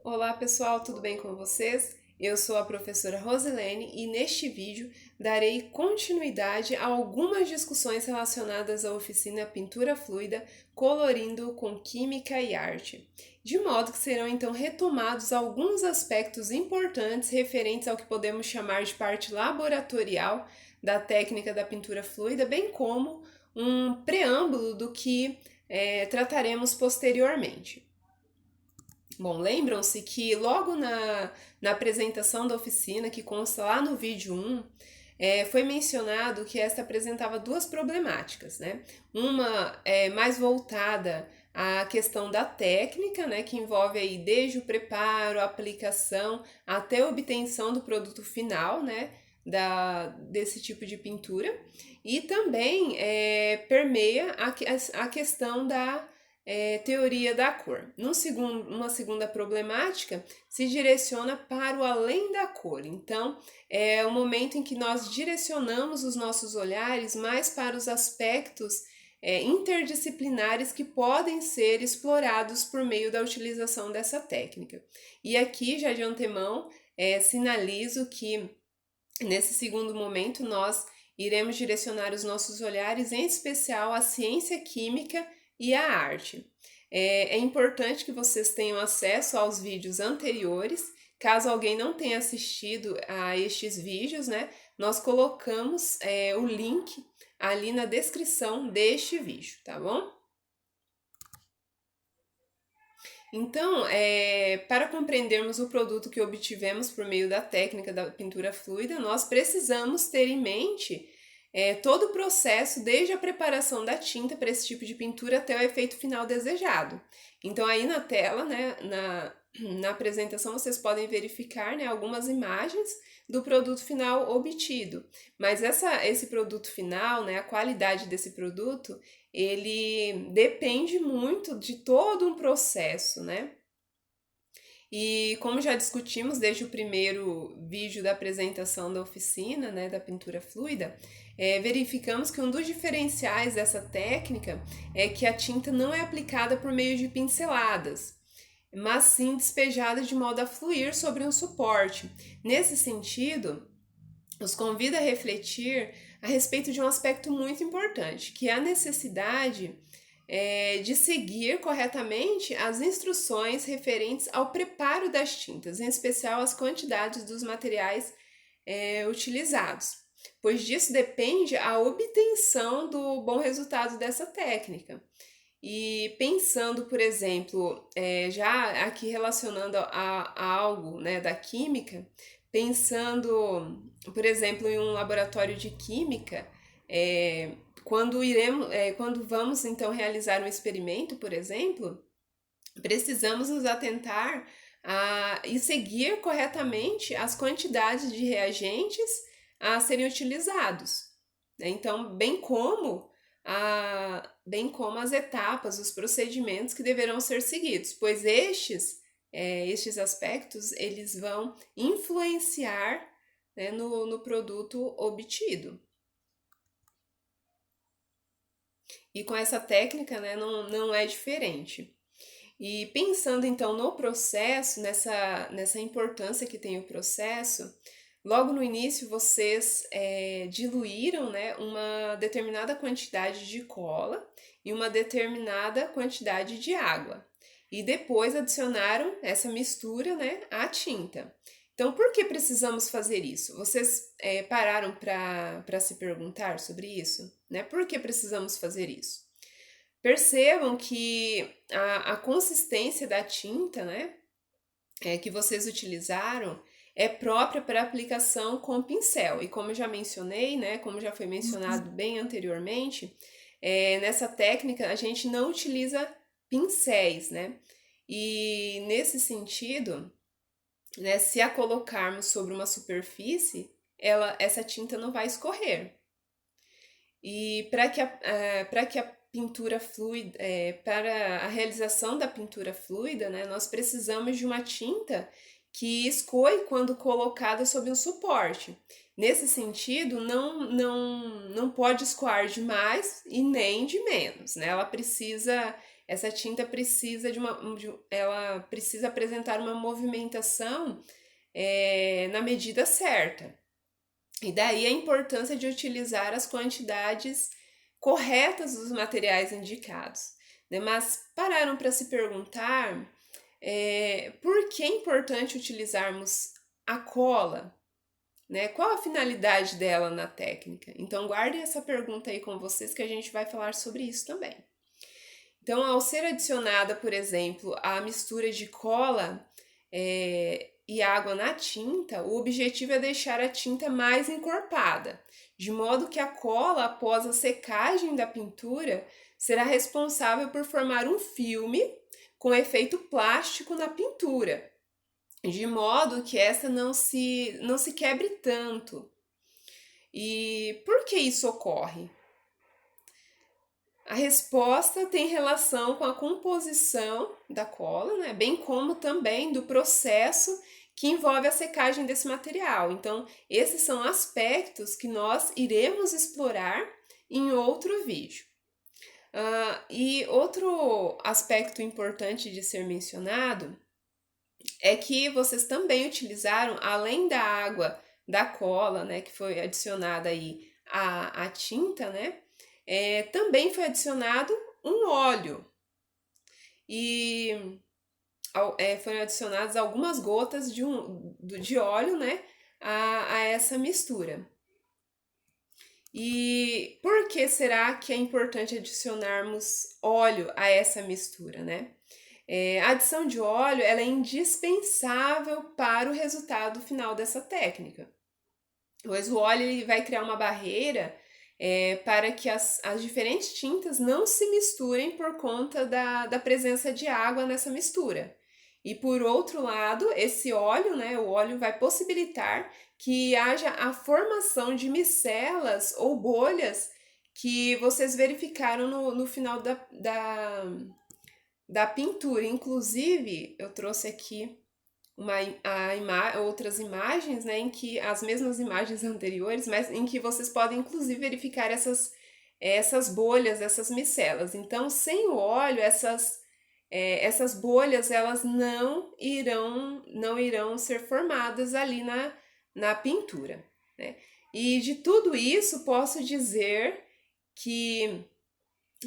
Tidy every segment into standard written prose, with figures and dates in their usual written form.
Olá pessoal, tudo bem com vocês? Eu sou a professora Rosilene e neste vídeo darei continuidade a algumas discussões relacionadas à oficina Pintura Fluida, colorindo com Química e Arte, de modo que serão então retomados alguns aspectos importantes referentes ao que podemos chamar de parte laboratorial da técnica da pintura fluida, bem como um preâmbulo do que trataremos posteriormente. Bom, lembram-se que logo na apresentação da oficina, que consta lá no vídeo 1, foi mencionado que esta apresentava duas problemáticas, né? Uma é mais voltada à questão da técnica, né, que envolve aí desde o preparo, a aplicação, até a obtenção do produto final, né, desse tipo de pintura, e também permeia a questão da teoria da cor. Uma segunda problemática se direciona para o além da cor. Então, é o momento em que nós direcionamos os nossos olhares mais para os aspectos interdisciplinares que podem ser explorados por meio da utilização dessa técnica. E aqui, já de antemão, sinalizo que nesse segundo momento nós iremos direcionar os nossos olhares em especial à ciência química e a arte. É importante que vocês tenham acesso aos vídeos anteriores. Caso alguém não tenha assistido a estes vídeos, né, nós colocamos o link ali na descrição deste vídeo, tá bom? Então, para compreendermos o produto que obtivemos por meio da técnica da pintura fluida, nós precisamos ter em mente todo o processo, desde a preparação da tinta para esse tipo de pintura até o efeito final desejado. Então, aí na tela, né, na apresentação, vocês podem verificar, né, algumas imagens do produto final obtido. Mas esse produto final, né, a qualidade desse produto, ele depende muito de todo um processo, né? E como já discutimos desde o primeiro vídeo da apresentação da oficina, né, da pintura fluida, verificamos que um dos diferenciais dessa técnica é que a tinta não é aplicada por meio de pinceladas, mas sim despejada de modo a fluir sobre um suporte. Nesse sentido, os convido a refletir a respeito de um aspecto muito importante, que é a necessidade de seguir corretamente as instruções referentes ao preparo das tintas, em especial as quantidades dos materiais utilizados, pois disso depende a obtenção do bom resultado dessa técnica. E pensando, por exemplo, já aqui relacionando a algo, né, da química, pensando, por exemplo, em um laboratório de química, quando vamos então realizar um experimento, por exemplo, precisamos nos atentar e seguir corretamente as quantidades de reagentes a serem utilizados, né? Então, bem como as etapas, os procedimentos que deverão ser seguidos, pois estes aspectos eles vão influenciar, né, no produto obtido. E com essa técnica, né, não é diferente. E pensando então no processo, nessa importância que tem o processo, logo no início vocês diluíram, né, uma determinada quantidade de cola e uma determinada quantidade de água. E depois adicionaram essa mistura, né, à tinta. Então, por que precisamos fazer isso? Vocês pararam para se perguntar sobre isso? Né? Por que precisamos fazer isso? Percebam que a consistência da tinta, né, que vocês utilizaram é própria para aplicação com pincel. E como já mencionei, né, como já foi mencionado bem anteriormente, nessa técnica a gente não utiliza pincéis, né? E nesse sentido, né, se a colocarmos sobre uma superfície, essa tinta não vai escorrer. E para que a pintura fluida, para a realização da pintura fluida, né, nós precisamos de uma tinta que escoe quando colocada sob um suporte. Nesse sentido, não pode escoar de mais e nem de menos, né? Ela precisa essa tinta precisa ela precisa apresentar uma movimentação na medida certa. E daí a importância de utilizar as quantidades corretas dos materiais indicados. Né? Mas pararam para se perguntar por que é importante utilizarmos a cola? Né? Qual a finalidade dela na técnica? Então guardem essa pergunta aí com vocês que a gente vai falar sobre isso também. Então, ao ser adicionada, por exemplo, a mistura de cola e água na tinta, o objetivo é deixar a tinta mais encorpada, de modo que a cola, após a secagem da pintura, será responsável por formar um filme com efeito plástico na pintura, de modo que essa não se quebre tanto. E por que isso ocorre? A resposta tem relação com a composição da cola, né? Bem como também do processo que envolve a secagem desse material. Então, esses são aspectos que nós iremos explorar em outro vídeo. E outro aspecto importante de ser mencionado é que vocês também utilizaram, além da água da cola, né, que foi adicionada aí à tinta, né, também foi adicionado um óleo e foram adicionadas algumas gotas de óleo, né, a essa mistura. E por que será que é importante adicionarmos óleo a essa mistura, né? A adição de óleo ela é indispensável para o resultado final dessa técnica, pois o óleo ele vai criar uma barreira para que as diferentes tintas não se misturem por conta da presença de água nessa mistura. E por outro lado, esse óleo, né, o óleo vai possibilitar que haja a formação de micelas ou bolhas que vocês verificaram no final da pintura. Inclusive, eu trouxe aqui outras imagens, né, em que as mesmas imagens anteriores, mas em que vocês podem inclusive verificar essas bolhas, essas micelas. Então, sem o óleo, essas bolhas elas não irão ser formadas ali na pintura, né? E de tudo isso posso dizer que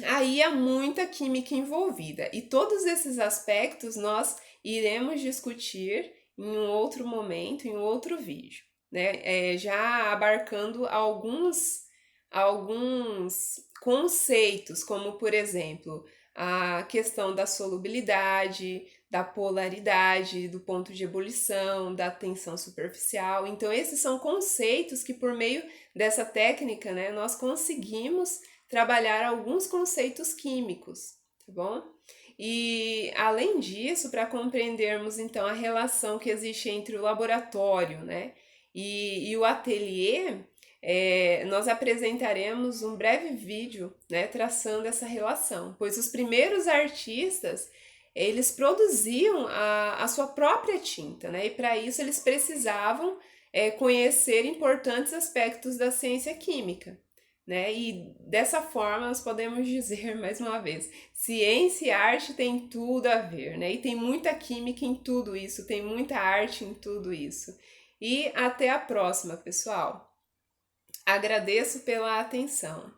aí há muita química envolvida e todos esses aspectos nós iremos discutir em um outro momento, em um outro vídeo, né? Já abarcando alguns conceitos, como por exemplo, a questão da solubilidade, da polaridade, do ponto de ebulição, da tensão superficial. Então, esses são conceitos que, por meio dessa técnica, né, nós conseguimos trabalhar alguns conceitos químicos, tá bom? E, além disso, para compreendermos, então, a relação que existe entre o laboratório, né, e o ateliê, nós apresentaremos um breve vídeo, né, traçando essa relação, pois os primeiros artistas eles produziam a sua própria tinta, né, e para isso eles precisavam conhecer importantes aspectos da ciência química, né, e dessa forma nós podemos dizer mais uma vez, ciência e arte tem tudo a ver, né, e tem muita química em tudo isso, tem muita arte em tudo isso. E até a próxima, pessoal! Agradeço pela atenção.